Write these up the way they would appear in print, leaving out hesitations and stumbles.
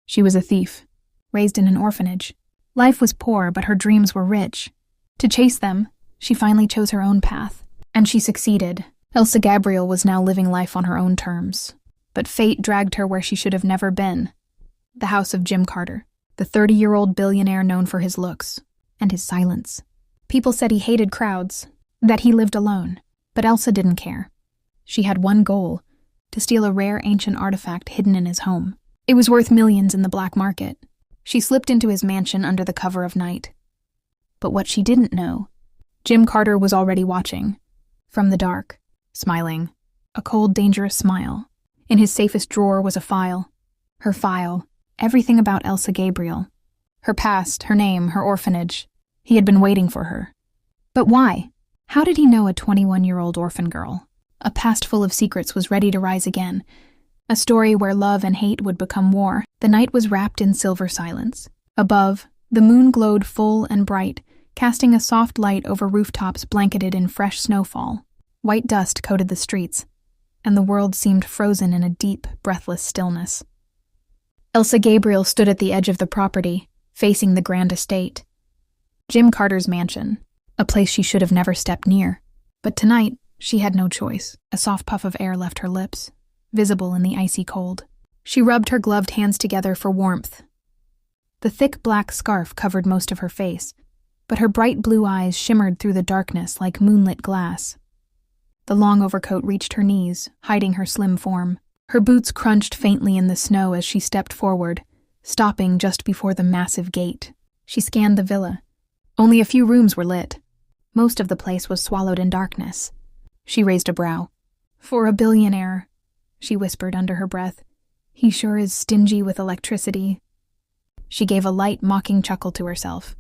She was a thief, raised in an orphanage. Life was poor, but her dreams were rich. To chase them, she finally chose her own path. And she succeeded. Elsa Gabriel was now living life on her own terms. But fate dragged her where she should have never been. The house of Jim Carter, the 30-year-old billionaire known for his looks and his silence. People said he hated crowds, that he lived alone. But Elsa didn't care. She had one goal, to steal a rare ancient artifact hidden in his home. It was worth millions in the black market. She slipped into his mansion under the cover of night. But what she didn't know, Jim Carter was already watching. From the dark, smiling, a cold, dangerous smile. In his safest drawer was a file. Her file, everything about Elsa Gabriel. Her past, her name, her orphanage. He had been waiting for her. But why? How did he know a 21-year-old orphan girl? A past full of secrets was ready to rise again. A story where love and hate would become war. The night was wrapped in silver silence. Above, the moon glowed full and bright, casting a soft light over rooftops blanketed in fresh snowfall. White dust coated the streets, and the world seemed frozen in a deep, breathless stillness. Elsa Gabriel stood at the edge of the property, facing the grand estate. Jim Carter's mansion, a place she should have never stepped near. But tonight, she had no choice. A soft puff of air left her lips, visible in the icy cold. She rubbed her gloved hands together for warmth. The thick black scarf covered most of her face, but her bright blue eyes shimmered through the darkness like moonlit glass. The long overcoat reached her knees, hiding her slim form. Her boots crunched faintly in the snow as she stepped forward, stopping just before the massive gate. She scanned the villa. Only a few rooms were lit. Most of the place was swallowed in darkness. She raised a brow. "For a billionaire," she whispered under her breath. "He sure is stingy with electricity." She gave a light, mocking chuckle to herself.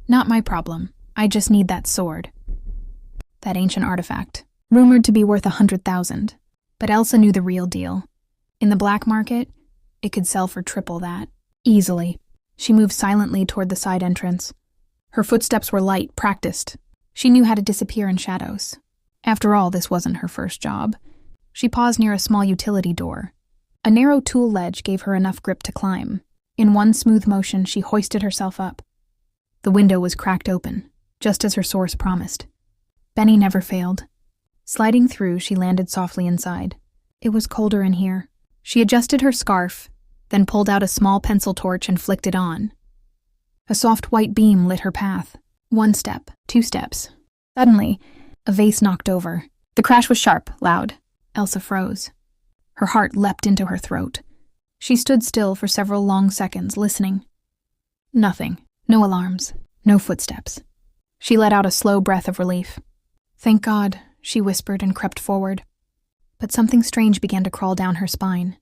"Not my problem. I just need that sword." That ancient artifact, rumored to be worth 100,000. But Elsa knew the real deal. In the black market, it could sell for triple that. Easily. She moved silently toward the side entrance. Her footsteps were light, practiced. She knew how to disappear in shadows. After all, this wasn't her first job. She paused near a small utility door. A narrow tool ledge gave her enough grip to climb. In one smooth motion, she hoisted herself up. The window was cracked open, just as her source promised. Benny never failed. Sliding through, she landed softly inside. It was colder in here. She adjusted her scarf, then pulled out a small pencil torch and flicked it on. A soft white beam lit her path. 1 step, 2 steps. Suddenly, a vase knocked over. The crash was sharp, loud. Elsa froze. Her heart leapt into her throat. She stood still for several long seconds, listening. Nothing. No alarms. No footsteps. She let out a slow breath of relief. "Thank God," she whispered and crept forward. But something strange began to crawl down her spine.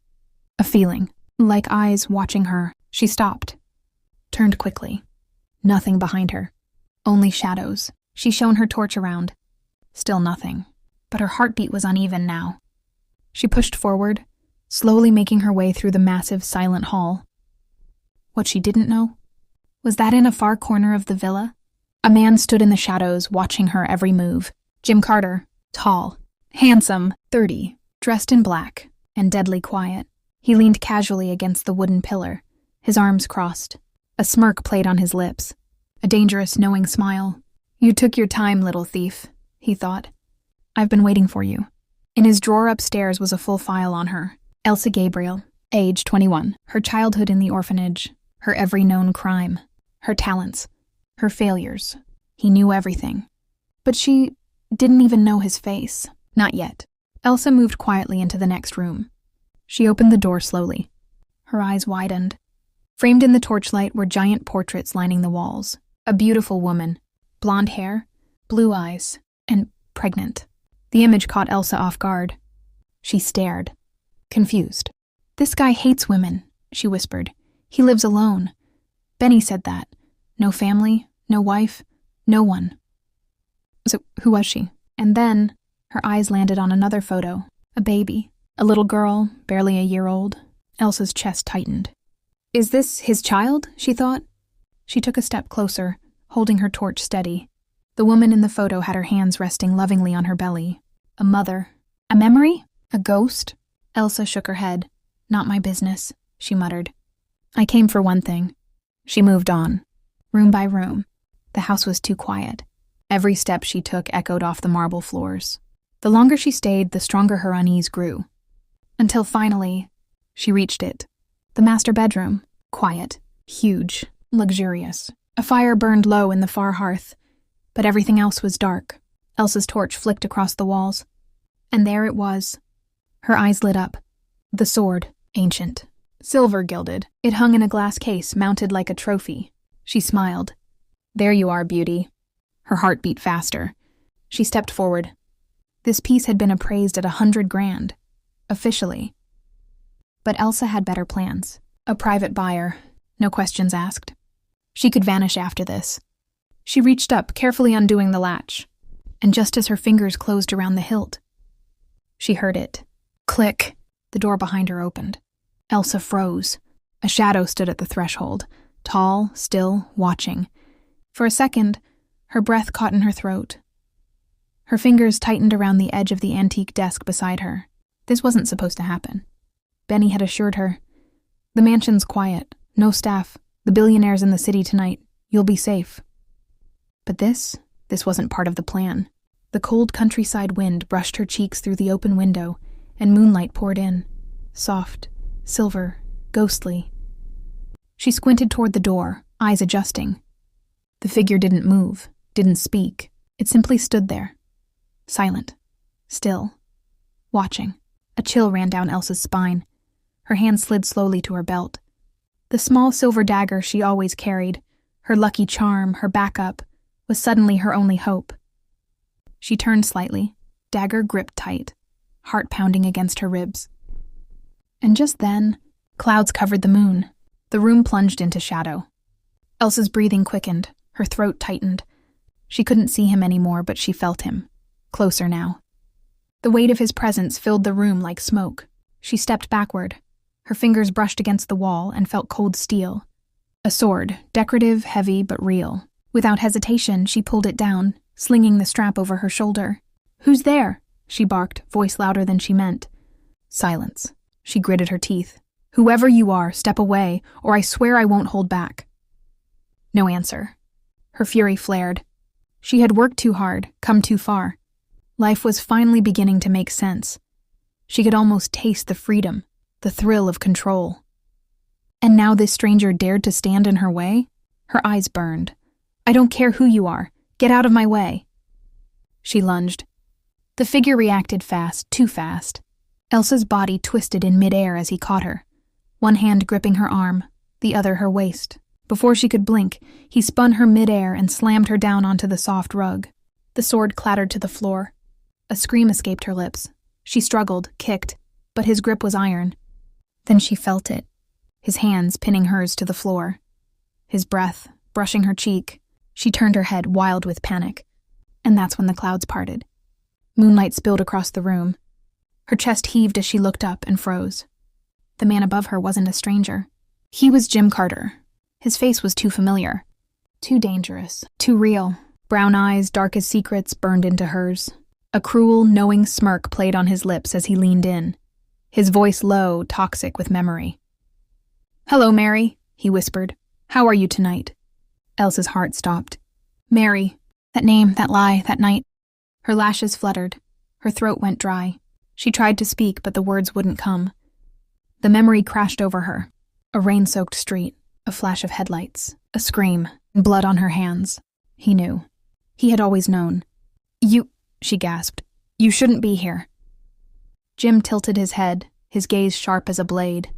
A feeling, like eyes watching her. She stopped. Turned quickly. Nothing behind her. Only shadows. She shone her torch around. Still nothing. But her heartbeat was uneven now. She pushed forward, slowly making her way through the massive, silent hall. What she didn't know was that in a far corner of the villa, a man stood in the shadows, watching her every move. Jim Carter, tall, handsome, 30, dressed in black, and deadly quiet. He leaned casually against the wooden pillar, his arms crossed. A smirk played on his lips, a dangerous, knowing smile. "You took your time, little thief," he thought. "I've been waiting for you." In his drawer upstairs was a full file on her. Elsa Gabriel, age 21, her childhood in the orphanage, her every known crime, her talents, her failures. He knew everything. But she didn't even know his face. Not yet. Elsa moved quietly into the next room. She opened the door slowly. Her eyes widened. Framed in the torchlight were giant portraits lining the walls. A beautiful woman, blonde hair, blue eyes, and pregnant. The image caught Elsa off guard. She stared, confused. "This guy hates women," she whispered. "He lives alone. Benny said that. No family, no wife, no one." So who was she? And then her eyes landed on another photo. A baby. A little girl, barely a year old. Elsa's chest tightened. "Is this his child?" she thought. She took a step closer, holding her torch steady. The woman in the photo had her hands resting lovingly on her belly. A mother. A memory? A ghost? Elsa shook her head. "Not my business," she muttered. I came for one thing. She moved on, room by room. The house was too quiet. Every step she took echoed off the marble floors. The longer she stayed, the stronger her unease grew. Until finally, she reached it. The master bedroom. Quiet, huge, luxurious. A fire burned low in the far hearth, but everything else was dark. Elsa's torch flicked across the walls. And there it was. Her eyes lit up. The sword, ancient, silver-gilded. It hung in a glass case, mounted like a trophy. She smiled. There you are, beauty. Her heart beat faster. She stepped forward. This piece had been appraised at 100 grand. Officially. But Elsa had better plans. A private buyer. No questions asked. She could vanish after this. She reached up, carefully undoing the latch. And just as her fingers closed around the hilt, she heard it. Click. The door behind her opened. Elsa froze. A shadow stood at the threshold, tall, still, watching. For a second, her breath caught in her throat. Her fingers tightened around the edge of the antique desk beside her. This wasn't supposed to happen. Benny had assured her, "The mansion's quiet, no staff, the billionaire's in the city tonight, you'll be safe." But this wasn't part of the plan. The cold countryside wind brushed her cheeks through the open window, and moonlight poured in, soft, silver, ghostly. She squinted toward the door, eyes adjusting. The figure didn't move, didn't speak. It simply stood there, silent, still, watching. A chill ran down Elsa's spine. Her hand slid slowly to her belt. The small silver dagger she always carried, her lucky charm, her backup, was suddenly her only hope. She turned slightly, dagger gripped tight, heart pounding against her ribs. And just then, clouds covered the moon. The room plunged into shadow. Elsa's breathing quickened, her throat tightened. She couldn't see him anymore, but she felt him, closer now. The weight of his presence filled the room like smoke. She stepped backward. Her fingers brushed against the wall and felt cold steel. A sword, decorative, heavy, but real. Without hesitation, she pulled it down, slinging the strap over her shoulder. "Who's there?" she barked, voice louder than she meant. Silence. She gritted her teeth. "Whoever you are, step away, or I swear I won't hold back." No answer. Her fury flared. She had worked too hard, come too far. Life was finally beginning to make sense. She could almost taste the freedom, the thrill of control. And now this stranger dared to stand in her way? Her eyes burned. "I don't care who you are. Get out of my way." She lunged. The figure reacted fast, too fast. Elsa's body twisted in midair as he caught her, one hand gripping her arm, the other her waist. Before she could blink, he spun her midair and slammed her down onto the soft rug. The sword clattered to the floor. A scream escaped her lips. She struggled, kicked, but his grip was iron. Then she felt it, his hands pinning hers to the floor. His breath, brushing her cheek. She turned her head, wild with panic. And that's when the clouds parted. Moonlight spilled across the room. Her chest heaved as she looked up and froze. The man above her wasn't a stranger. He was Jim Carter. His face was too familiar. Too dangerous. Too real. Brown eyes, dark as secrets, burned into hers. A cruel, knowing smirk played on his lips as he leaned in. His voice low, toxic with memory. "Hello, Mary," he whispered. "How are you tonight?" Elsa's heart stopped. Mary. That name, that lie, that night. Her lashes fluttered. Her throat went dry. She tried to speak, but the words wouldn't come. The memory crashed over her. A rain-soaked street, a flash of headlights, a scream, blood on her hands. He knew. He had always known. "You," she gasped. "You shouldn't be here." Jim tilted his head, his gaze sharp as a blade.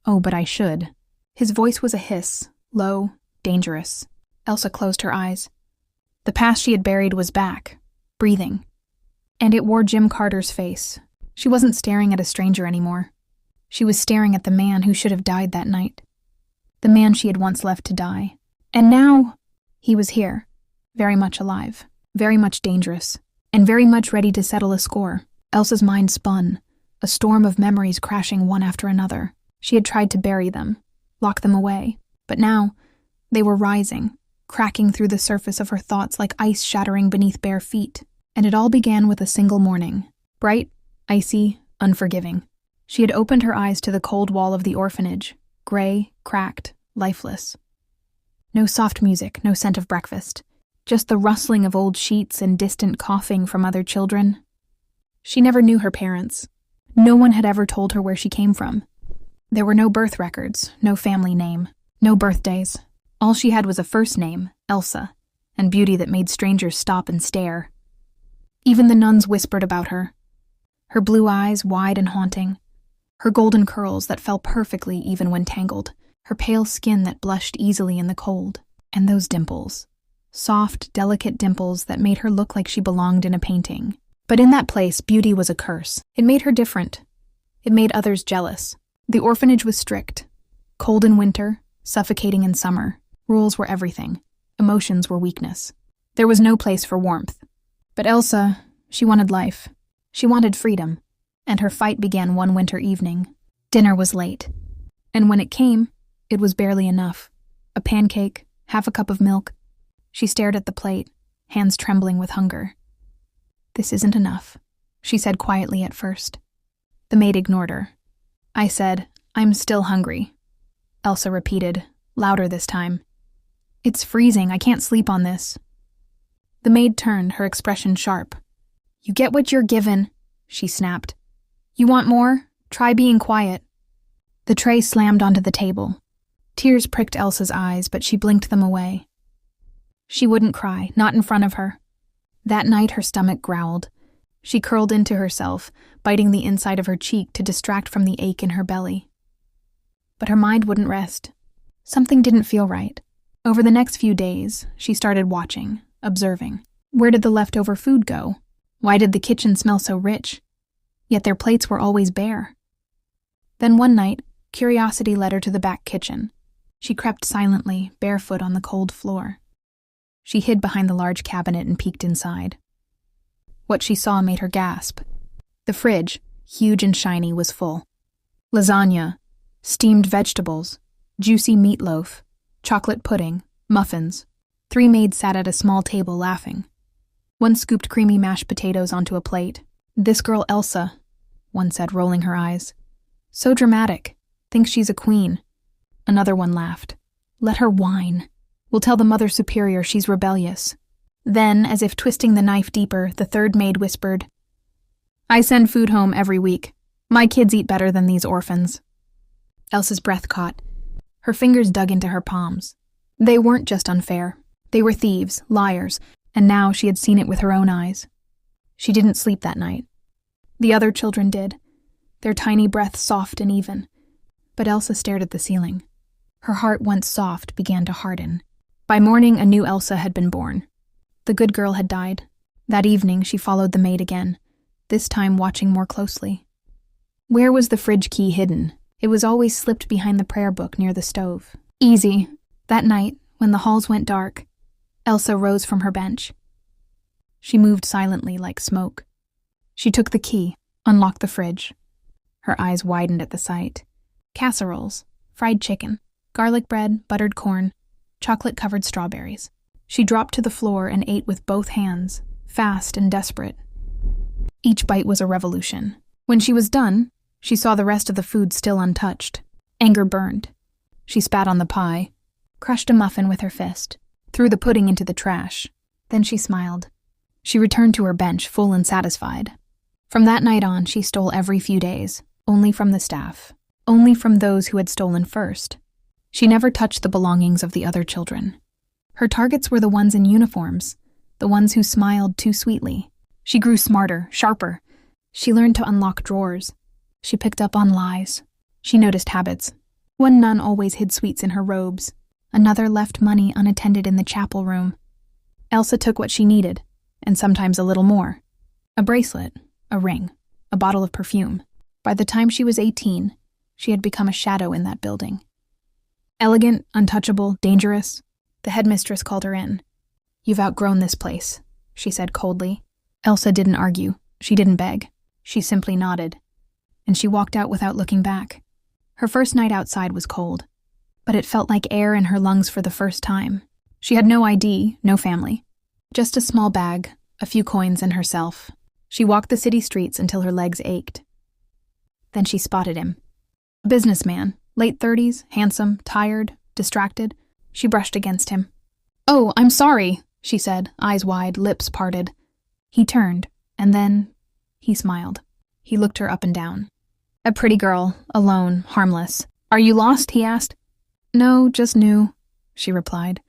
"Oh, but I should." His voice was a hiss, low, dangerous. Elsa closed her eyes. The past she had buried was back, breathing. And it wore Jim Carter's face. She wasn't staring at a stranger anymore. She was staring at the man who should have died that night. The man she had once left to die. And now, he was here, very much alive, very much dangerous, and very much ready to settle a score. Elsa's mind spun, a storm of memories crashing one after another. She had tried to bury them, lock them away, but now, they were rising, cracking through the surface of her thoughts like ice shattering beneath bare feet. And it all began with a single morning. Bright, icy, unforgiving. She had opened her eyes to the cold wall of the orphanage, gray, cracked, lifeless. No soft music, no scent of breakfast. Just the rustling of old sheets and distant coughing from other children. She never knew her parents. No one had ever told her where she came from. There were no birth records, no family name, no birthdays. All she had was a first name, Elsa, and beauty that made strangers stop and stare. Even the nuns whispered about her. Her blue eyes wide and haunting, her golden curls that fell perfectly even when tangled, her pale skin that blushed easily in the cold, and those dimples. Soft, delicate dimples that made her look like she belonged in a painting. But in that place, beauty was a curse. It made her different. It made others jealous. The orphanage was strict. Cold in winter, suffocating in summer. Rules were everything. Emotions were weakness. There was no place for warmth. But Elsa, she wanted life. She wanted freedom. And her fight began one winter evening. Dinner was late. And when it came, it was barely enough. A pancake, half a cup of milk. She stared at the plate, hands trembling with hunger. "This isn't enough," she said quietly at first. The maid ignored her. I said, "I'm still hungry," Elsa repeated, louder this time. "It's freezing, I can't sleep on this." The maid turned, her expression sharp. "You get what you're given," she snapped. "You want more? Try being quiet." The tray slammed onto the table. Tears pricked Elsa's eyes, but she blinked them away. She wouldn't cry, not in front of her. That night her stomach growled. She curled into herself, biting the inside of her cheek to distract from the ache in her belly. But her mind wouldn't rest. Something didn't feel right. Over the next few days, she started watching, observing. Where did the leftover food go? Why did the kitchen smell so rich? Yet their plates were always bare. Then one night, curiosity led her to the back kitchen. She crept silently, barefoot on the cold floor. She hid behind the large cabinet and peeked inside. What she saw made her gasp. The fridge, huge and shiny, was full. Lasagna, steamed vegetables, juicy meatloaf, chocolate pudding, muffins. 3 maids sat at a small table laughing. One scooped creamy mashed potatoes onto a plate. "This girl Elsa," one said, rolling her eyes. "So dramatic. Thinks she's a queen." Another one laughed. "Let her whine. We'll tell the Mother Superior she's rebellious." Then, as if twisting the knife deeper, the third maid whispered, "I send food home every week. My kids eat better than these orphans." Elsa's breath caught. Her fingers dug into her palms. They weren't just unfair. They were thieves, liars, and now she had seen it with her own eyes. She didn't sleep that night. The other children did, their tiny breaths soft and even. But Elsa stared at the ceiling. Her heart, once soft, began to harden. By morning, a new Elsa had been born. The good girl had died. That evening, she followed the maid again, this time watching more closely. Where was the fridge key hidden? It was always slipped behind the prayer book near the stove. Easy. That night, when the halls went dark, Elsa rose from her bench. She moved silently like smoke. She took the key, unlocked the fridge. Her eyes widened at the sight. Casseroles, fried chicken, garlic bread, buttered corn, chocolate-covered strawberries. She dropped to the floor and ate with both hands, fast and desperate. Each bite was a revolution. When she was done, she saw the rest of the food still untouched. Anger burned. She spat on the pie, crushed a muffin with her fist, threw the pudding into the trash. Then she smiled. She returned to her bench, full and satisfied. From that night on, she stole every few days, only from the staff, only from those who had stolen first. She never touched the belongings of the other children. Her targets were the ones in uniforms, the ones who smiled too sweetly. She grew smarter, sharper. She learned to unlock drawers. She picked up on lies. She noticed habits. One nun always hid sweets in her robes. Another left money unattended in the chapel room. Elsa took what she needed, and sometimes a little more. A bracelet, a ring, a bottle of perfume. By the time she was 18, she had become a shadow in that building. Elegant, untouchable, dangerous, the headmistress called her in. "You've outgrown this place," she said coldly. Elsa didn't argue. She didn't beg. She simply nodded. And she walked out without looking back. Her first night outside was cold, but it felt like air in her lungs for the first time. She had no ID, no family. Just a small bag, a few coins, and herself. She walked the city streets until her legs ached. Then she spotted him. A businessman, Late 30s, handsome, tired, distracted. She brushed against him. "Oh, I'm sorry," she said, eyes wide, lips parted. He turned, and then he smiled. He looked her up and down. "A pretty girl, alone, harmless. Are you lost?" he asked. "No, just new," she replied,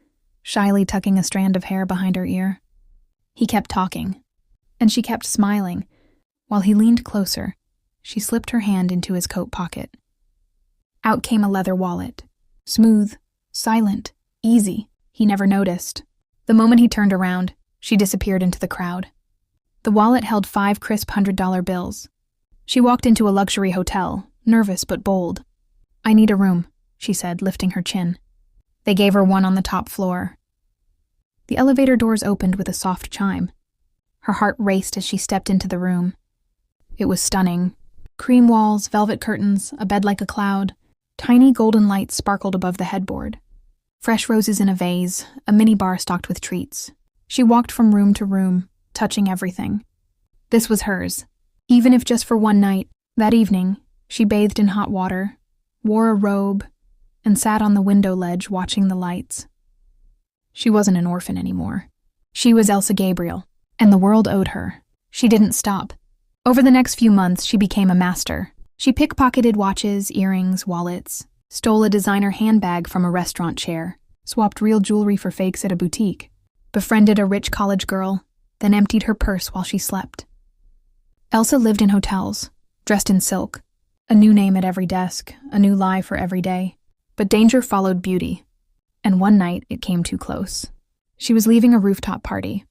shyly tucking a strand of hair behind her ear. He kept talking, and she kept smiling. While he leaned closer, she slipped her hand into his coat pocket. Out came a leather wallet. Smooth, silent, easy. He never noticed. The moment he turned around, she disappeared into the crowd. The wallet held 5 crisp $100 bills. She walked into a luxury hotel, nervous but bold. "I need a room," she said, lifting her chin. They gave her one on the top floor. The elevator doors opened with a soft chime. Her heart raced as she stepped into the room. It was stunning. Cream walls, velvet curtains, a bed like a cloud. Tiny golden lights sparkled above the headboard. Fresh roses in a vase, a minibar stocked with treats. She walked from room to room, touching everything. This was hers, even if just for one night. That evening, she bathed in hot water, wore a robe, and sat on the window ledge watching the lights. She wasn't an orphan anymore. She was Elsa Gabriel, and the world owed her. She didn't stop. Over the next few months, she became a master. She pickpocketed watches, earrings, wallets, stole a designer handbag from a restaurant chair, swapped real jewelry for fakes at a boutique, befriended a rich college girl, then emptied her purse while she slept. Elsa lived in hotels, dressed in silk, a new name at every desk, a new lie for every day. But danger followed beauty, and one night it came too close. She was leaving a rooftop party.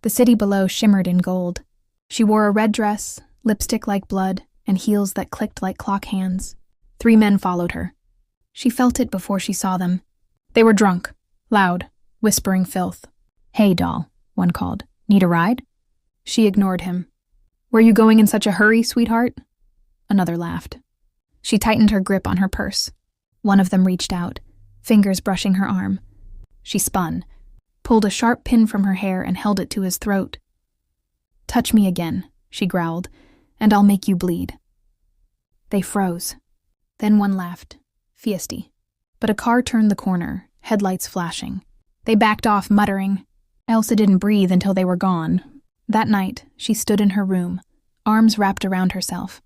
The city below shimmered in gold. She wore a red dress, lipstick like blood, and heels that clicked like clock hands. 3 men followed her. She felt it before she saw them. They were drunk, loud, whispering filth. "Hey, doll," one called. "Need a ride?" She ignored him. "Where you going in such a hurry, sweetheart?" Another laughed. She tightened her grip on her purse. One of them reached out, fingers brushing her arm. She spun, pulled a sharp pin from her hair and held it to his throat. "Touch me again," she growled, "and I'll make you bleed." They froze. Then one laughed, feisty. But a car turned the corner, headlights flashing. They backed off, muttering. Elsa didn't breathe until they were gone. That night, she stood in her room, arms wrapped around herself.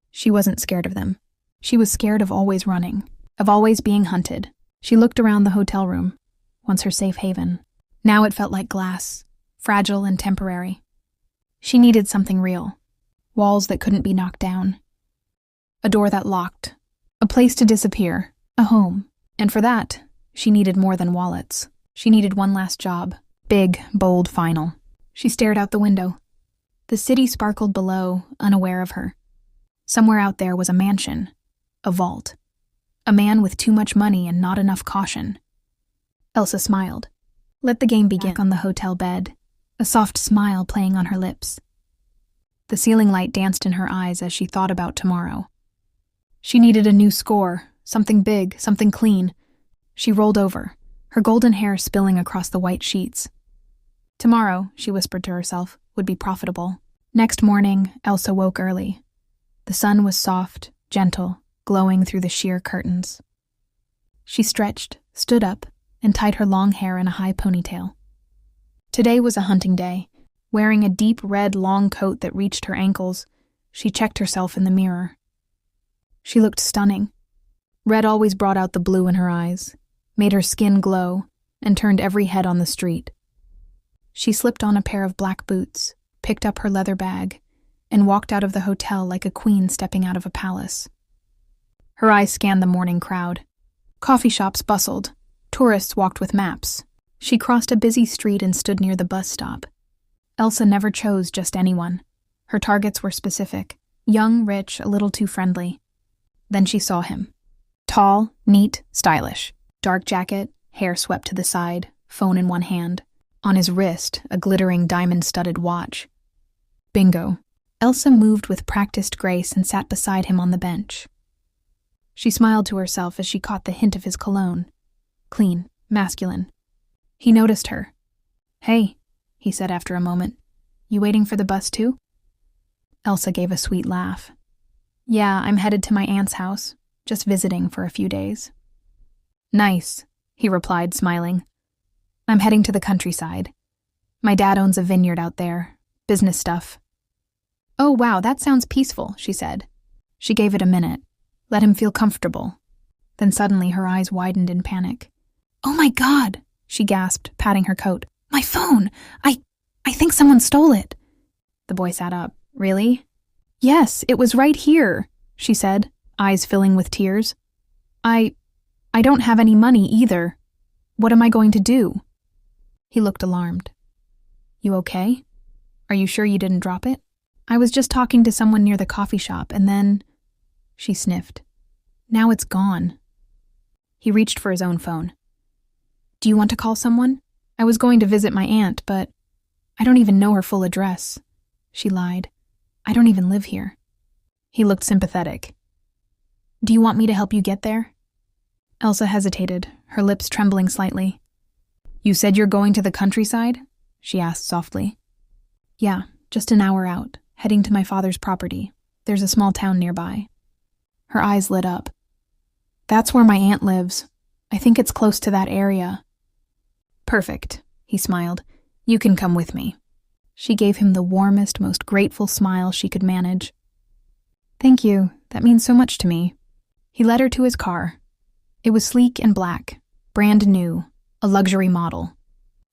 She wasn't scared of them. She was scared of always running, of always being hunted. She looked around the hotel room, once her safe haven. Now it felt like glass, fragile and temporary. She needed something real. Walls that couldn't be knocked down. A door that locked. A place to disappear. A home. And for that, she needed more than wallets. She needed one last job. Big, bold, final. She stared out the window. The city sparkled below, unaware of her. Somewhere out there was a mansion. A vault. A man with too much money and not enough caution. Elsa smiled. Let the game begin. Back on the hotel bed, a soft smile playing on her lips. The ceiling light danced in her eyes as she thought about tomorrow. She needed a new score, something big, something clean. She rolled over, her golden hair spilling across the white sheets. Tomorrow, she whispered to herself, would be profitable. Next morning, Elsa woke early. The sun was soft, gentle, glowing through the sheer curtains. She stretched, stood up, and tied her long hair in a high ponytail. Today was a hunting day. Wearing a deep red long coat that reached her ankles, she checked herself in the mirror. She looked stunning. Red always brought out the blue in her eyes, made her skin glow, and turned every head on the street. She slipped on a pair of black boots, picked up her leather bag, and walked out of the hotel like a queen stepping out of a palace. Her eyes scanned the morning crowd. Coffee shops bustled. Tourists walked with maps. She crossed a busy street and stood near the bus stop. Elsa never chose just anyone. Her targets were specific. Young, rich, a little too friendly. Then she saw him. Tall, neat, stylish. Dark jacket, hair swept to the side, phone in one hand. On his wrist, a glittering diamond-studded watch. Bingo. Elsa moved with practiced grace and sat beside him on the bench. She smiled to herself as she caught the hint of his cologne. Clean, masculine. He noticed her. "Hey," he said after a moment. "You waiting for the bus too?" Elsa gave a sweet laugh. "Yeah, I'm headed to my aunt's house. just visiting for a few days. Nice, he replied, smiling. I'm heading to the countryside. My dad owns a vineyard out there. Business stuff. Oh, wow, that sounds peaceful, she said. She gave it a minute. Let him feel comfortable. Then suddenly her eyes widened in panic. Oh my God, she gasped, patting her coat. My phone! I think someone stole it. The boy sat up. Really? Yes, it was right here, she said, eyes filling with tears. I don't have any money either. What am I going to do? He looked alarmed. You okay? Are you sure you didn't drop it? I was just talking to someone near the coffee shop and then... She sniffed. Now it's gone. He reached for his own phone. Do you want to call someone? I was going to visit my aunt, but I don't even know her full address. She lied. I don't even live here. He looked sympathetic. Do you want me to help you get there? Elsa hesitated, her lips trembling slightly. You said you're going to the countryside? She asked softly. Yeah, just an hour out, heading to my father's property. There's a small town nearby. Her eyes lit up. That's where my aunt lives. I think it's close to that area. Perfect, he smiled. You can come with me. She gave him the warmest, most grateful smile she could manage. Thank you, that means so much to me. He led her to his car. It was sleek and black, brand new, a luxury model.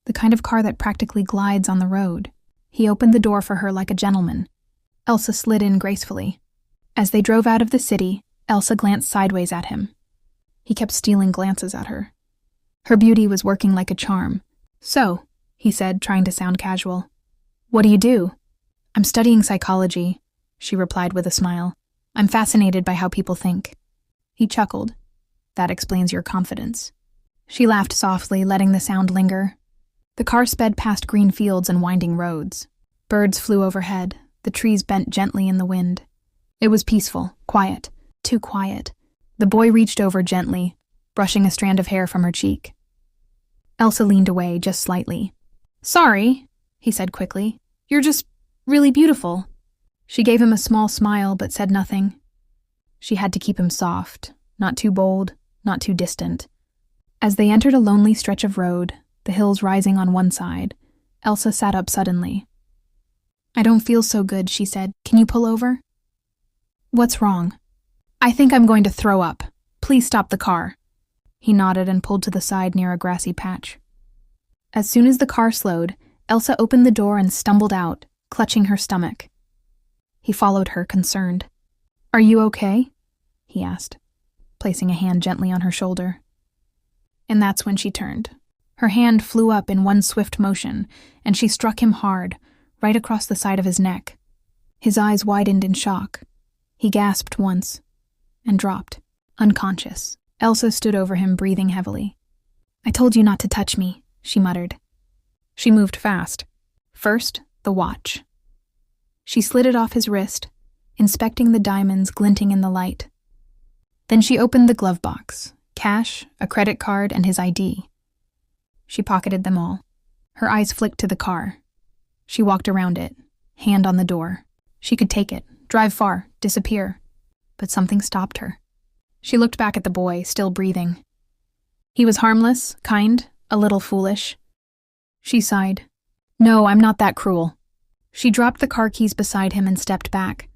The kind of car that practically glides on the road. He opened the door for her like a gentleman. Elsa slid in gracefully. As they drove out of the city, Elsa glanced sideways at him. He kept stealing glances at her. Her beauty was working like a charm. So, he said, trying to sound casual. What do you do? I'm studying psychology, she replied with a smile. I'm fascinated by how people think. He chuckled. That explains your confidence. She laughed softly, letting the sound linger. The car sped past green fields and winding roads. Birds flew overhead, the trees bent gently in the wind. It was peaceful, quiet, too quiet. The boy reached over gently, brushing a strand of hair from her cheek. Elsa leaned away just slightly. Sorry, he said quickly. You're just really beautiful. She gave him a small smile but said nothing. She had to keep him soft, not too bold, not too distant. As they entered a lonely stretch of road, the hills rising on one side, Elsa sat up suddenly. I don't feel so good, she said. Can you pull over? What's wrong? I think I'm going to throw up. Please stop the car. He nodded and pulled to the side near a grassy patch. As soon as the car slowed, Elsa opened the door and stumbled out, clutching her stomach. He followed her, concerned. Are you okay? He asked, placing a hand gently on her shoulder. And that's when she turned. Her hand flew up in one swift motion, and she struck him hard, right across the side of his neck. His eyes widened in shock. He gasped once, and dropped, unconscious. Elsa stood over him, breathing heavily. I told you not to touch me, she muttered. She moved fast. First, the watch. She slid it off his wrist, inspecting the diamonds glinting in the light. Then she opened the glove box, cash, a credit card, and his ID. She pocketed them all. Her eyes flicked to the car. She walked around it, hand on the door. She could take it, drive far, disappear. But something stopped her. She looked back at the boy, still breathing. He was harmless, kind, a little foolish. She sighed. No, I'm not that cruel. She dropped the car keys beside him and stepped back.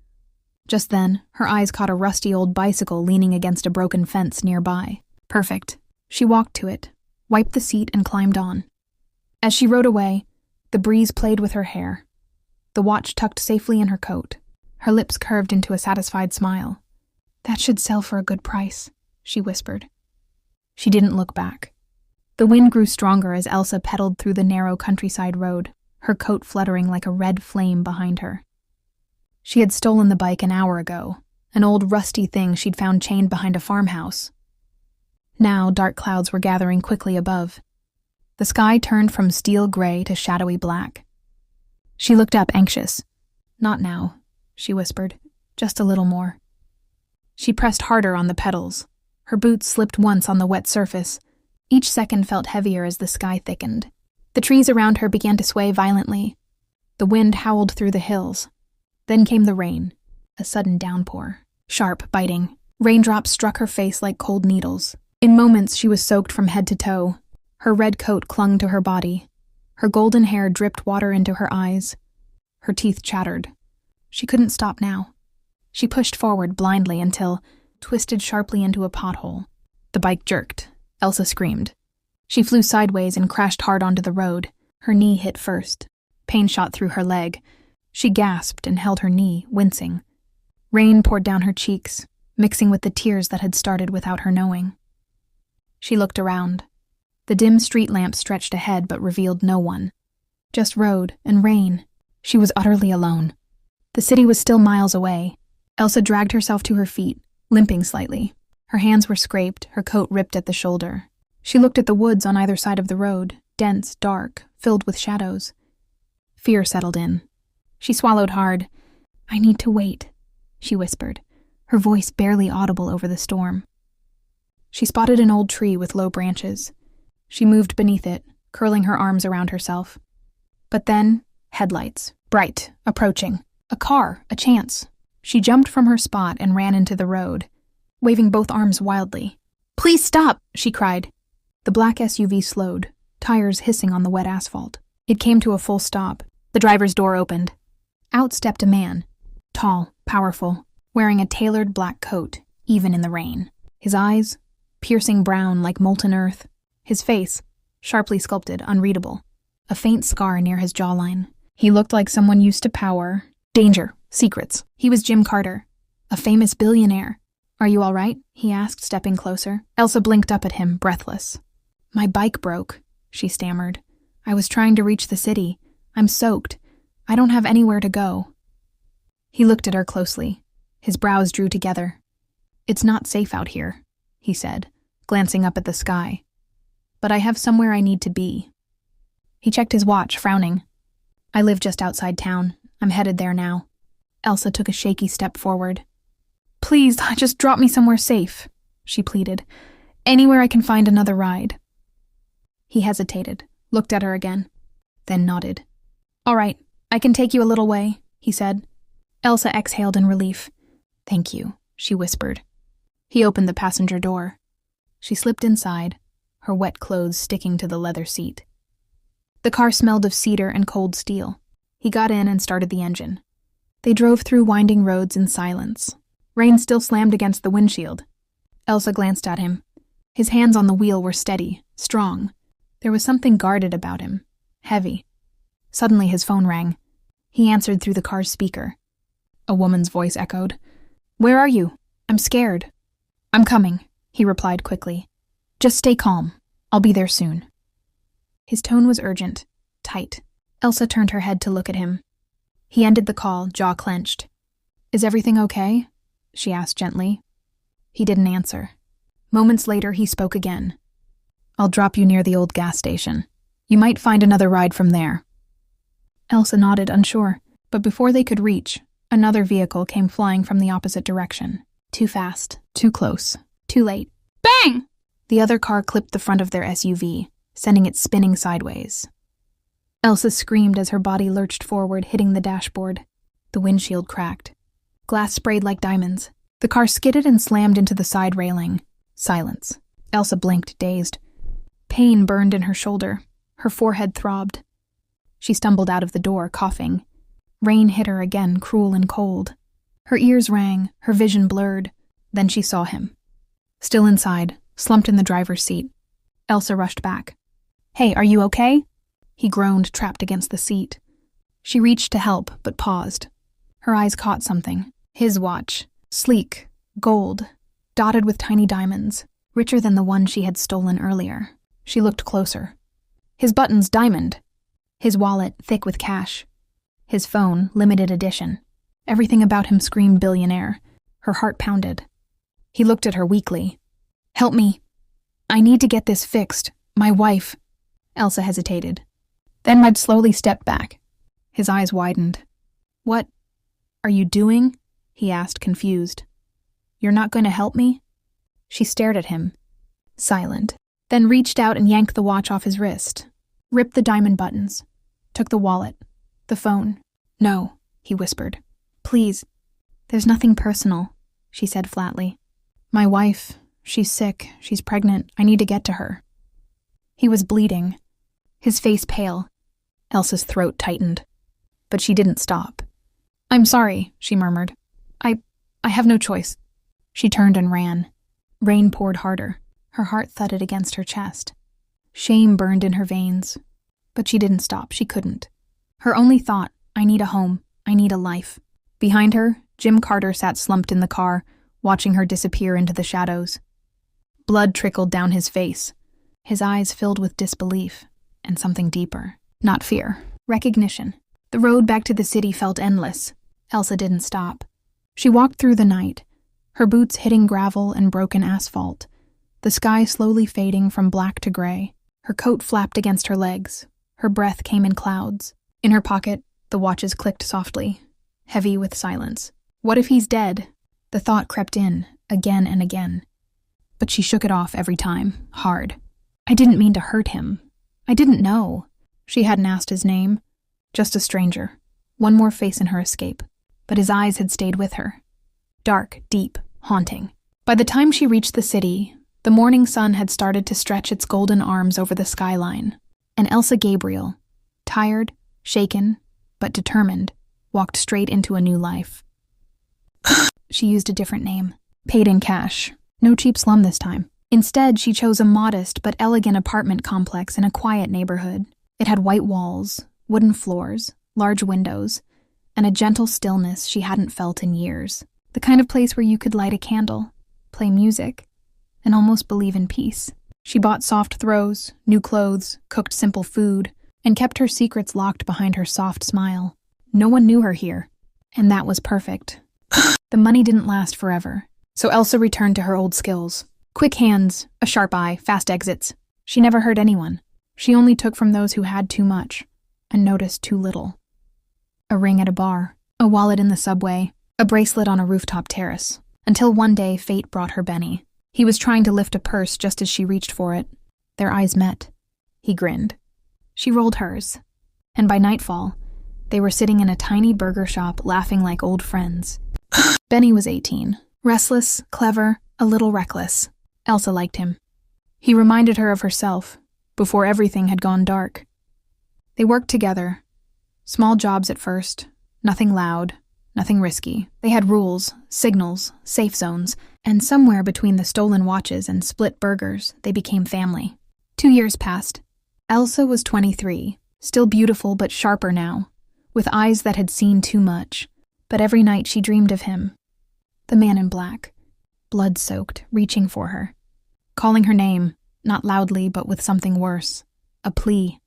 Just then, her eyes caught a rusty old bicycle leaning against a broken fence nearby. Perfect. She walked to it, wiped the seat, and climbed on. As she rode away, the breeze played with her hair. The watch tucked safely in her coat. Her lips curved into a satisfied smile. That should sell for a good price, she whispered. She didn't look back. The wind grew stronger as Elsa pedaled through the narrow countryside road, her coat fluttering like a red flame behind her. She had stolen the bike an hour ago, an old rusty thing she'd found chained behind a farmhouse. Now dark clouds were gathering quickly above. The sky turned from steel gray to shadowy black. She looked up, anxious. Not now, she whispered. Just a little more. She pressed harder on the pedals. Her boots slipped once on the wet surface. Each second felt heavier as the sky thickened. The trees around her began to sway violently. The wind howled through the hills. Then came the rain, a sudden downpour, sharp, biting. Raindrops struck her face like cold needles. In moments, she was soaked from head to toe. Her red coat clung to her body. Her golden hair dripped water into her eyes. Her teeth chattered. She couldn't stop now. She pushed forward blindly until, twisted sharply into a pothole. The bike jerked. Elsa screamed. She flew sideways and crashed hard onto the road. Her knee hit first. Pain shot through her leg. She gasped and held her knee, wincing. Rain poured down her cheeks, mixing with the tears that had started without her knowing. She looked around. The dim street lamp stretched ahead but revealed no one. Just road and rain. She was utterly alone. The city was still miles away. Elsa dragged herself to her feet, limping slightly. Her hands were scraped, her coat ripped at the shoulder. She looked at the woods on either side of the road, dense, dark, filled with shadows. Fear settled in. She swallowed hard. "I need to wait," she whispered, her voice barely audible over the storm. She spotted an old tree with low branches. She moved beneath it, curling her arms around herself. But then, headlights, bright, approaching. A car, a chance. She jumped from her spot and ran into the road, waving both arms wildly. "Please stop," she cried. The black SUV slowed, tires hissing on the wet asphalt. It came to a full stop. The driver's door opened. Out stepped a man, tall, powerful, wearing a tailored black coat, even in the rain. His eyes, piercing brown like molten earth. His face, sharply sculpted, unreadable. A faint scar near his jawline. He looked like someone used to power, danger, secrets. He was Jim Carter, a famous billionaire. "Are you all right?" he asked, stepping closer. Elsa blinked up at him, breathless. "My bike broke," she stammered. "I was trying to reach the city. I'm soaked. I don't have anywhere to go." He looked at her closely. His brows drew together. "It's not safe out here," he said, glancing up at the sky. "But I have somewhere I need to be." He checked his watch, frowning. "I live just outside town. I'm headed there now." Elsa took a shaky step forward. "Please, just drop me somewhere safe," she pleaded. "Anywhere I can find another ride." He hesitated, looked at her again, then nodded. "All right, I can take you a little way," he said. Elsa exhaled in relief. "Thank you," she whispered. He opened the passenger door. She slipped inside, her wet clothes sticking to the leather seat. The car smelled of cedar and cold steel. He got in and started the engine. They drove through winding roads in silence. Rain still slammed against the windshield. Elsa glanced at him. His hands on the wheel were steady, strong. There was something guarded about him, heavy. Suddenly his phone rang. He answered through the car's speaker. A woman's voice echoed. "Where are you? I'm scared." "I'm coming," he replied quickly. "Just stay calm. I'll be there soon." His tone was urgent, tight. Elsa turned her head to look at him. He ended the call, jaw clenched. "Is everything okay?" she asked gently. He didn't answer. Moments later, he spoke again. "I'll drop you near the old gas station. You might find another ride from there." Elsa nodded, unsure, but before they could reach, another vehicle came flying from the opposite direction. Too fast, too close, too late. Bang! The other car clipped the front of their SUV, sending it spinning sideways. Elsa screamed as her body lurched forward, hitting the dashboard. The windshield cracked. Glass sprayed like diamonds. The car skidded and slammed into the side railing. Silence. Elsa blinked, dazed. Pain burned in her shoulder. Her forehead throbbed. She stumbled out of the door, coughing. Rain hit her again, cruel and cold. Her ears rang, her vision blurred. Then she saw him. Still inside, slumped in the driver's seat. Elsa rushed back. "Hey, are you okay?" He groaned, trapped against the seat. She reached to help, but paused. Her eyes caught something. His watch. Sleek, gold, dotted with tiny diamonds, richer than the one she had stolen earlier. She looked closer. His buttons diamond. His wallet thick with cash. His phone limited edition. Everything about him screamed billionaire. Her heart pounded. He looked at her weakly. "Help me. I need to get this fixed. My wife." Elsa hesitated. Then Med slowly stepped back. His eyes widened. "What are you doing?" he asked, confused. "You're not going to help me?" She stared at him, silent, then reached out and yanked the watch off his wrist, ripped the diamond buttons, took the wallet, the phone. "No," he whispered. "Please, there's nothing personal," she said flatly. My wife, she's sick, she's pregnant, I need to get to her. He was bleeding, his face pale. Elsa's throat tightened, but she didn't stop. I'm sorry, she murmured. I have no choice. She turned and ran. Rain poured harder. Her heart thudded against her chest. Shame burned in her veins, but she didn't stop. She couldn't. Her only thought, I need a home. I need a life. Behind her, Jim Carter sat slumped in the car, watching her disappear into the shadows. Blood trickled down his face. His eyes filled with disbelief and something deeper. Not fear. Recognition. The road back to the city felt endless. Elsa didn't stop. She walked through the night, her boots hitting gravel and broken asphalt, the sky slowly fading from black to gray. Her coat flapped against her legs. Her breath came in clouds. In her pocket, the watches clicked softly, heavy with silence. What if he's dead? The thought crept in, again and again. But she shook it off every time, hard. I didn't mean to hurt him. I didn't know. She hadn't asked his name. Just a stranger. One more face in her escape. But his eyes had stayed with her. Dark, deep, haunting. By the time she reached the city, the morning sun had started to stretch its golden arms over the skyline, and Elsa Gabriel, tired, shaken, but determined, walked straight into a new life. She used a different name, paid in cash. No cheap slum this time. Instead, she chose a modest but elegant apartment complex in a quiet neighborhood. It had white walls, wooden floors, large windows, and a gentle stillness she hadn't felt in years. The kind of place where you could light a candle, play music, and almost believe in peace. She bought soft throws, new clothes, cooked simple food, and kept her secrets locked behind her soft smile. No one knew her here, and that was perfect. The money didn't last forever, so Elsa returned to her old skills. Quick hands, a sharp eye, fast exits. She never hurt anyone. She only took from those who had too much, and noticed too little. A ring at a bar, a wallet in the subway, a bracelet on a rooftop terrace, until one day fate brought her Benny. He was trying to lift a purse just as she reached for it. Their eyes met. He grinned. She rolled hers, and by nightfall, they were sitting in a tiny burger shop laughing like old friends. Benny was 18, restless, clever, a little reckless. Elsa liked him. He reminded her of herself, before everything had gone dark. They worked together. Small jobs at first, nothing loud, nothing risky. They had rules, signals, safe zones, and somewhere between the stolen watches and split burgers, they became family. 2 years passed. Elsa was 23, still beautiful but sharper now, with eyes that had seen too much. But every night she dreamed of him, the man in black, blood-soaked, reaching for her, calling her name, not loudly but with something worse, a plea.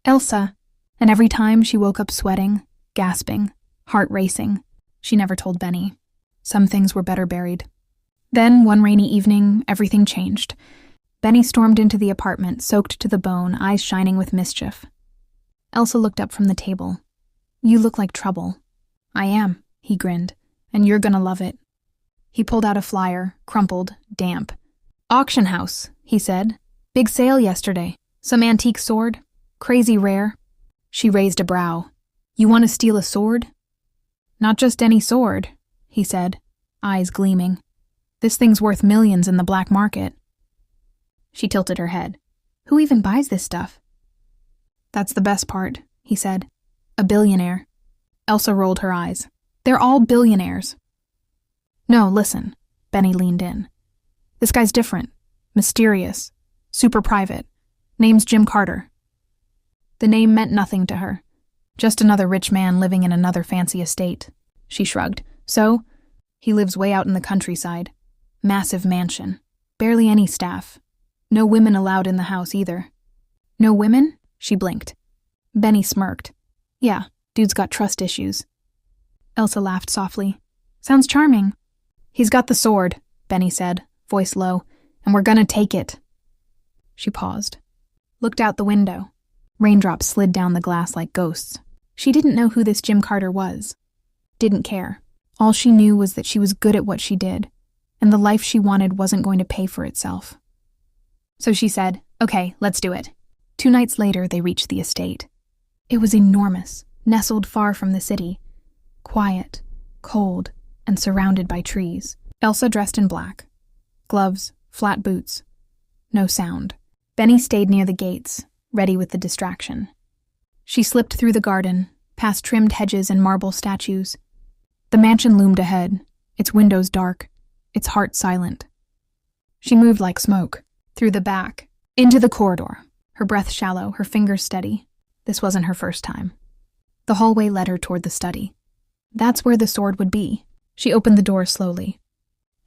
Elsa. And every time she woke up sweating, gasping, heart racing, she never told Benny. Some things were better buried. Then, one rainy evening, everything changed. Benny stormed into the apartment, soaked to the bone, eyes shining with mischief. Elsa looked up from the table. You look like trouble. I am, he grinned, and you're gonna love it. He pulled out a flyer, crumpled, damp. Auction house, he said. Big sale yesterday. Some antique sword. Crazy rare. She raised a brow. You want to steal a sword? Not just any sword, he said, eyes gleaming. This thing's worth millions in the black market. She tilted her head. Who even buys this stuff? That's the best part, he said. A billionaire. Elsa rolled her eyes. They're all billionaires. No, listen. Benny leaned in. This guy's different. Mysterious. Super private. Name's Jim Carter. The name meant nothing to her. Just another rich man living in another fancy estate. She shrugged. So, he lives way out in the countryside. Massive mansion. Barely any staff. No women allowed in the house either. No women? She blinked. Benny smirked. Yeah, dude's got trust issues. Elsa laughed softly. Sounds charming. He's got the sword, Benny said, voice low, and we're gonna take it. She paused. Looked out the window. Raindrops slid down the glass like ghosts. She didn't know who this Jim Carter was. Didn't care. All she knew was that she was good at what she did, and the life she wanted wasn't going to pay for itself. So she said, okay, let's do it. 2 nights later, they reached the estate. It was enormous, nestled far from the city. Quiet, cold, and surrounded by trees. Elsa dressed in black, gloves, flat boots. No sound. Benny stayed near the gates, ready with the distraction. She slipped through the garden, past trimmed hedges and marble statues. The mansion loomed ahead, its windows dark, its heart silent. She moved like smoke, through the back, into the corridor, her breath shallow, her fingers steady. This wasn't her first time. The hallway led her toward the study. That's where the sword would be. She opened the door slowly,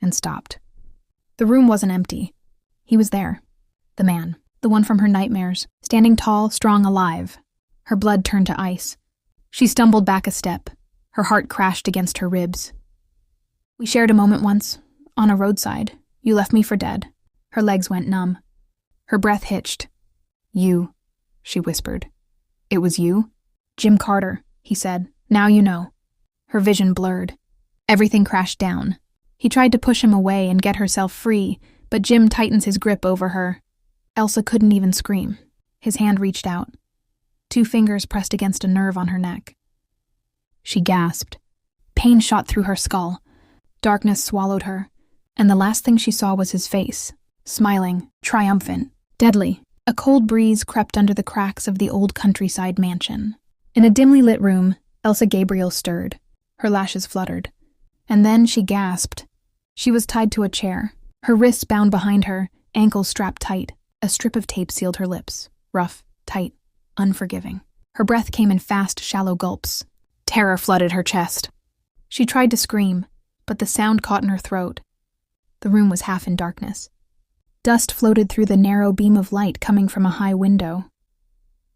and stopped. The room wasn't empty. He was there. The man, the one from her nightmares, standing tall, strong, alive. Her blood turned to ice. She stumbled back a step. Her heart crashed against her ribs. We shared a moment once, on a roadside. You left me for dead. Her legs went numb. Her breath hitched. You, she whispered. It was you? Jim Carter, he said. Now you know. Her vision blurred. Everything crashed down. He tried to push him away and get herself free, but Jim tightens his grip over her. Elsa couldn't even scream. His hand reached out. 2 fingers pressed against a nerve on her neck. She gasped. Pain shot through her skull. Darkness swallowed her, and the last thing she saw was his face, smiling, triumphant, deadly. A cold breeze crept under the cracks of the old countryside mansion. In a dimly lit room, Elsa Gabriel stirred. Her lashes fluttered. And then she gasped. She was tied to a chair, her wrists bound behind her, ankles strapped tight. A strip of tape sealed her lips, rough, tight, unforgiving. Her breath came in fast, shallow gulps. Terror flooded her chest. She tried to scream, but the sound caught in her throat. The room was half in darkness. Dust floated through the narrow beam of light coming from a high window.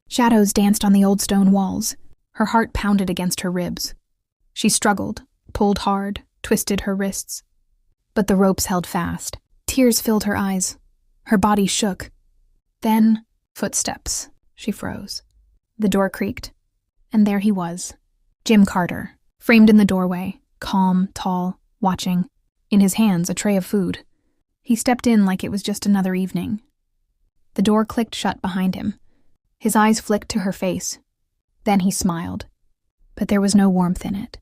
Shadows danced on the old stone walls. Her heart pounded against her ribs. She struggled, pulled hard, twisted her wrists. But the ropes held fast. Tears filled her eyes. Her body shook. Then, footsteps. She froze. The door creaked. And there he was. Jim Carter, framed in the doorway, calm, tall, watching. In his hands, a tray of food. He stepped in like it was just another evening. The door clicked shut behind him. His eyes flicked to her face. Then he smiled. But there was no warmth in it.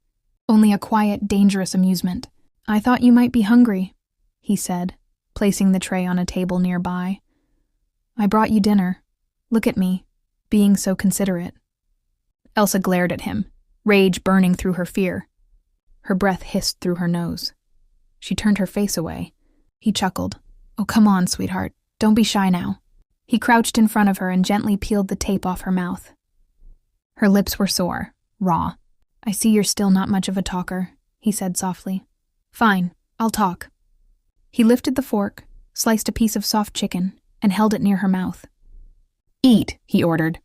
Only a quiet, dangerous amusement. I thought you might be hungry, he said, placing the tray on a table nearby. I brought you dinner. Look at me, being so considerate. Elsa glared at him, rage burning through her fear. Her breath hissed through her nose. She turned her face away. He chuckled. Oh, come on, sweetheart. Don't be shy now. He crouched in front of her and gently peeled the tape off her mouth. Her lips were sore, raw. I see you're still not much of a talker, he said softly. Fine, I'll talk. He lifted the fork, sliced a piece of soft chicken, and held it near her mouth. Eat, he ordered.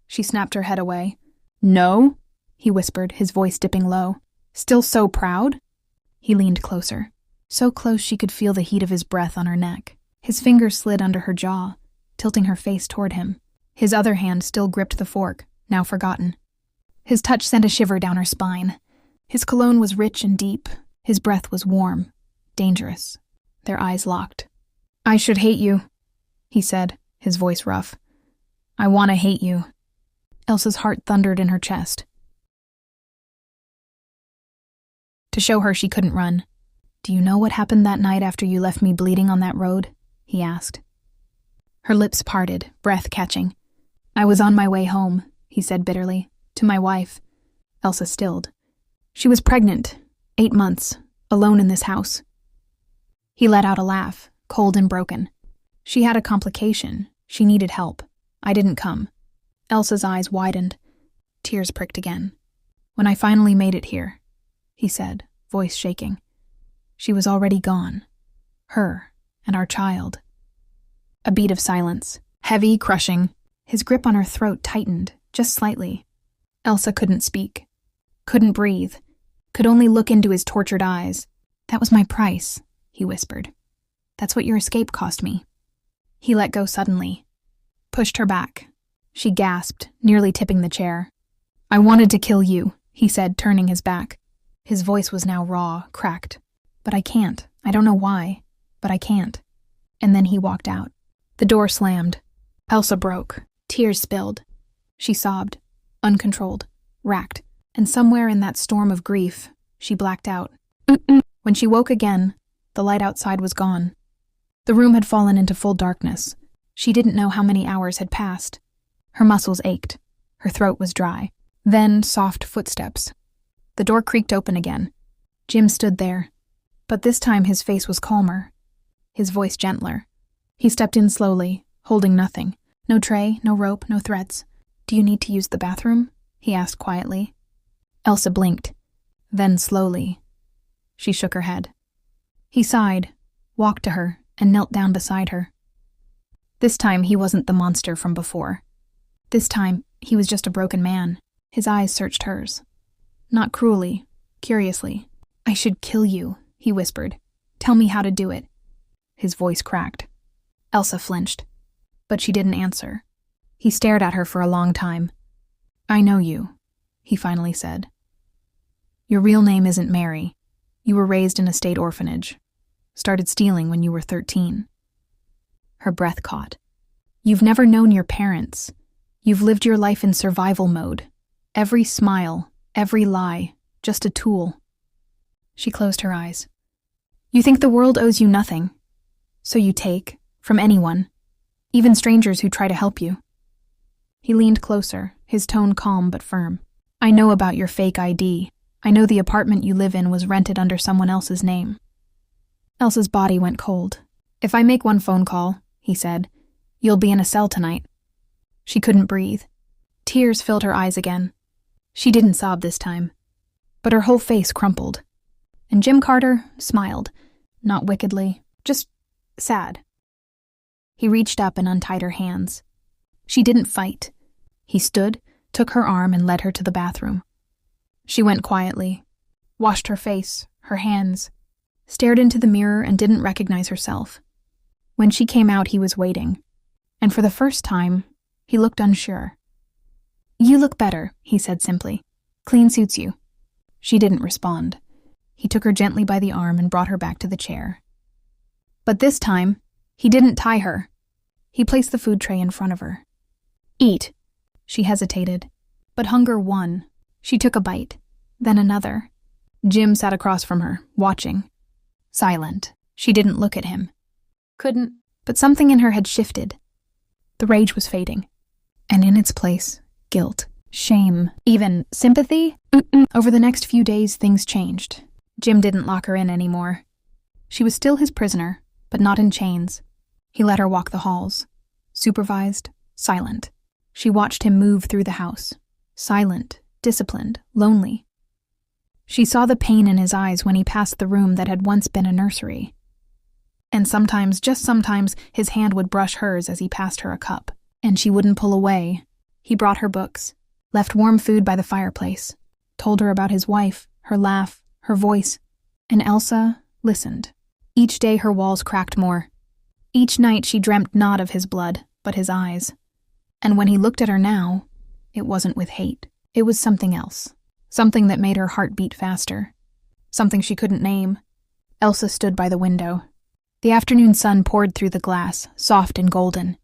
She snapped her head away. No, he whispered, his voice dipping low. Still so proud? He leaned closer, so close she could feel the heat of his breath on her neck. His fingers slid under her jaw, tilting her face toward him. His other hand still gripped the fork, now forgotten. His touch sent a shiver down her spine. His cologne was rich and deep. His breath was warm, dangerous. Their eyes locked. I should hate you, he said, his voice rough. I want to hate you. Elsa's heart thundered in her chest. To show her she couldn't run. Do you know what happened that night after you left me bleeding on that road? He asked. Her lips parted, breath catching. I was on my way home, he said bitterly, to my wife. Elsa stilled. She was pregnant, 8 months, alone in this house. He let out a laugh, cold and broken. She had a complication. She needed help. I didn't come. Elsa's eyes widened. Tears pricked again. When I finally made it here, he said, voice shaking. She was already gone. Her and our child. A beat of silence, heavy, crushing. His grip on her throat tightened, just slightly. Elsa couldn't speak, couldn't breathe, could only look into his tortured eyes. That was my price, he whispered. That's what your escape cost me. He let go suddenly, pushed her back. She gasped, nearly tipping the chair. I wanted to kill you, he said, turning his back. His voice was now raw, cracked. But I can't. I don't know why, but I can't. And then he walked out. The door slammed. Elsa broke. Tears spilled. She sobbed, uncontrolled, racked, and somewhere in that storm of grief, she blacked out. When she woke again, the light outside was gone. The room had fallen into full darkness. She didn't know how many hours had passed. Her muscles ached. Her throat was dry. Then soft footsteps. The door creaked open again. Jim stood there, but this time his face was calmer, his voice gentler. He stepped in slowly, holding nothing. No tray, no rope, no threats. "Do you need to use the bathroom?" he asked quietly. Elsa blinked. Then slowly, she shook her head. He sighed, walked to her, and knelt down beside her. This time he wasn't the monster from before. This time he was just a broken man. His eyes searched hers. Not cruelly, curiously. "I should kill you," he whispered. "Tell me how to do it." His voice cracked. Elsa flinched, but she didn't answer. He stared at her for a long time. "I know you," he finally said. "Your real name isn't Mary. You were raised in a state orphanage. Started stealing when you were 13. Her breath caught. "You've never known your parents. You've lived your life in survival mode. Every smile, every lie, just a tool." She closed her eyes. "You think the world owes you nothing. So you take, from anyone, even strangers who try to help you." He leaned closer, his tone calm but firm. "I know about your fake ID. I know the apartment you live in was rented under someone else's name." Elsa's body went cold. "If I make one phone call," he said, "you'll be in a cell tonight." She couldn't breathe. Tears filled her eyes again. She didn't sob this time, but her whole face crumpled. And Jim Carter smiled, not wickedly, just sad. He reached up and untied her hands. She didn't fight. He stood, took her arm, and led her to the bathroom. She went quietly, washed her face, her hands, stared into the mirror and didn't recognize herself. When she came out, he was waiting, and for the first time, he looked unsure. "You look better," he said simply. "Clean suits you." She didn't respond. He took her gently by the arm and brought her back to the chair. But this time, he didn't tie her. He placed the food tray in front of her. "Eat." She hesitated, but hunger won. She took a bite, then another. Jim sat across from her, watching. Silent. She didn't look at him. Couldn't, but something in her had shifted. The rage was fading. And in its place, guilt, shame, even sympathy. Over the next few days, things changed. Jim didn't lock her in anymore. She was still his prisoner, but not in chains. He let her walk the halls. Supervised, silent. She watched him move through the house. Silent, disciplined, lonely. She saw the pain in his eyes when he passed the room that had once been a nursery. And sometimes, just sometimes, his hand would brush hers as he passed her a cup, and she wouldn't pull away. He brought her books, left warm food by the fireplace, told her about his wife, her laugh, her voice, and Elsa listened. Each day her walls cracked more. Each night she dreamt not of his blood, but his eyes. And when he looked at her now, it wasn't with hate. It was something else. Something that made her heart beat faster. Something she couldn't name. Elsa stood by the window. The afternoon sun poured through the glass, soft and golden.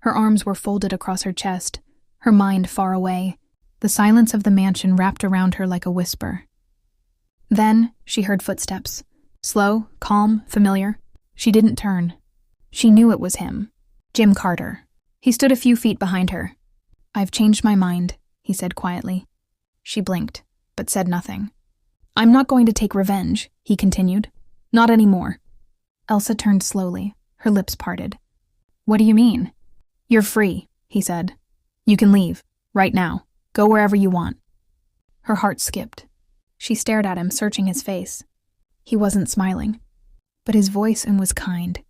Her arms were folded across her chest, her mind far away. The silence of the mansion wrapped around her like a whisper. Then she heard footsteps. Slow, calm, familiar. She didn't turn. She knew it was him. Jim Carter. He stood a few feet behind her. "I've changed my mind," he said quietly. She blinked, but said nothing. "I'm not going to take revenge," he continued. "Not anymore." Elsa turned slowly, her lips parted. "What do you mean?" "You're free," he said. "You can leave, right now. Go wherever you want." Her heart skipped. She stared at him, searching his face. He wasn't smiling, but his voice was kind.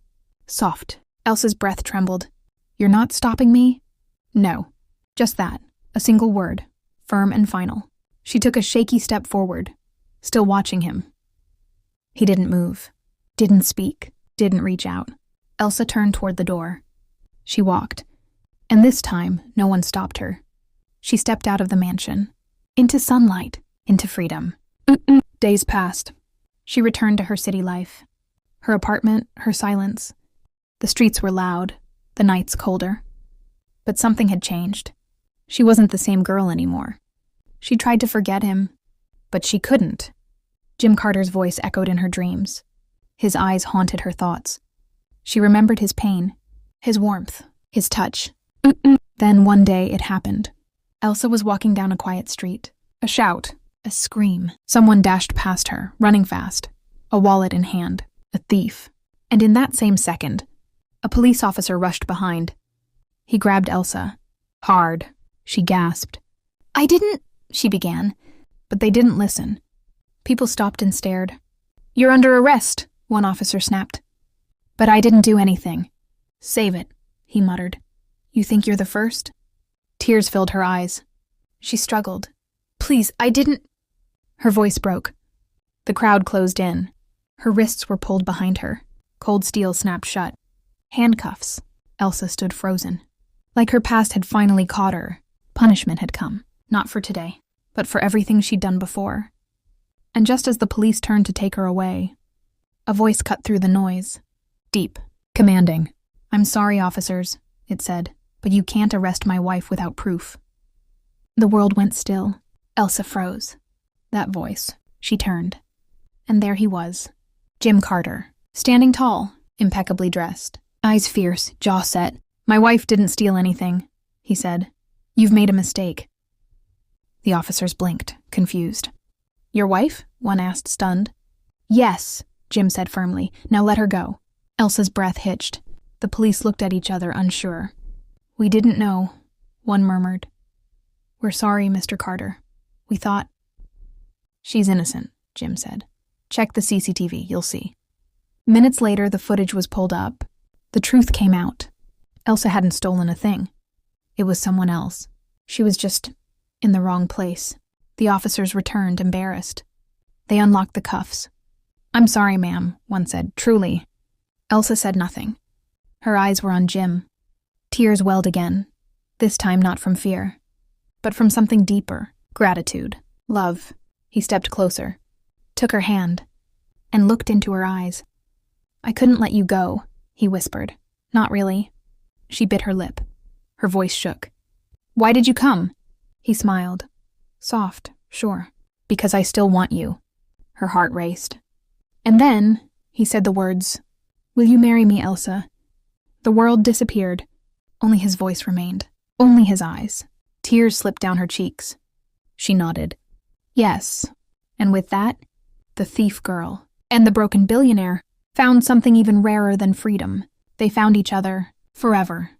Soft. Elsa's breath trembled. "You're not stopping me?" "No." Just that. A single word. Firm and final. She took a shaky step forward, still watching him. He didn't move. Didn't speak. Didn't reach out. Elsa turned toward the door. She walked. And this time, no one stopped her. She stepped out of the mansion. Into sunlight. Into freedom. Days passed. She returned to her city life. Her apartment, her silence. The streets were loud, the nights colder. But something had changed. She wasn't the same girl anymore. She tried to forget him, but she couldn't. Jim Carter's voice echoed in her dreams. His eyes haunted her thoughts. She remembered his pain, his warmth, his touch. Then one day it happened. Elsa was walking down a quiet street. A shout, a scream. Someone dashed past her, running fast, a wallet in hand, a thief. And in that same second, a police officer rushed behind. He grabbed Elsa. Hard. She gasped. "I didn't," she began, but they didn't listen. People stopped and stared. "You're under arrest," one officer snapped. "But I didn't do anything." "Save it," he muttered. "You think you're the first?" Tears filled her eyes. She struggled. "Please, I didn't—" Her voice broke. The crowd closed in. Her wrists were pulled behind her. Cold steel snapped shut. Handcuffs. Elsa stood frozen. Like her past had finally caught her. Punishment had come. Not for today, but for everything she'd done before. And just as the police turned to take her away, a voice cut through the noise. Deep. Commanding. "I'm sorry, officers," it said, "but you can't arrest my wife without proof." The world went still. Elsa froze. That voice. She turned. And there he was. Jim Carter. Standing tall, impeccably dressed. Eyes fierce, jaw set. "My wife didn't steal anything," he said. "You've made a mistake." The officers blinked, confused. "Your wife?" one asked, stunned. "Yes," Jim said firmly. "Now let her go." Elsa's breath hitched. The police looked at each other, unsure. "We didn't know," one murmured. "We're sorry, Mr. Carter. We thought—" "She's innocent," Jim said. "Check the CCTV, you'll see." Minutes later, the footage was pulled up. The truth came out. Elsa hadn't stolen a thing. It was someone else. She was just in the wrong place. The officers returned, embarrassed. They unlocked the cuffs. "I'm sorry, ma'am," one said, "truly." Elsa said nothing. Her eyes were on Jim. Tears welled again, this time not from fear, but from something deeper, gratitude, love. He stepped closer, took her hand, and looked into her eyes. "I couldn't let you go," he whispered. "Not really." She bit her lip. Her voice shook. "Why did you come?" He smiled. Soft, sure. "Because I still want you." Her heart raced. And then, he said the words, "Will you marry me, Elsa?" The world disappeared. Only his voice remained. Only his eyes. Tears slipped down her cheeks. She nodded. Yes. And with that, the thief girl and the broken billionaire found something even rarer than freedom. They found each other forever.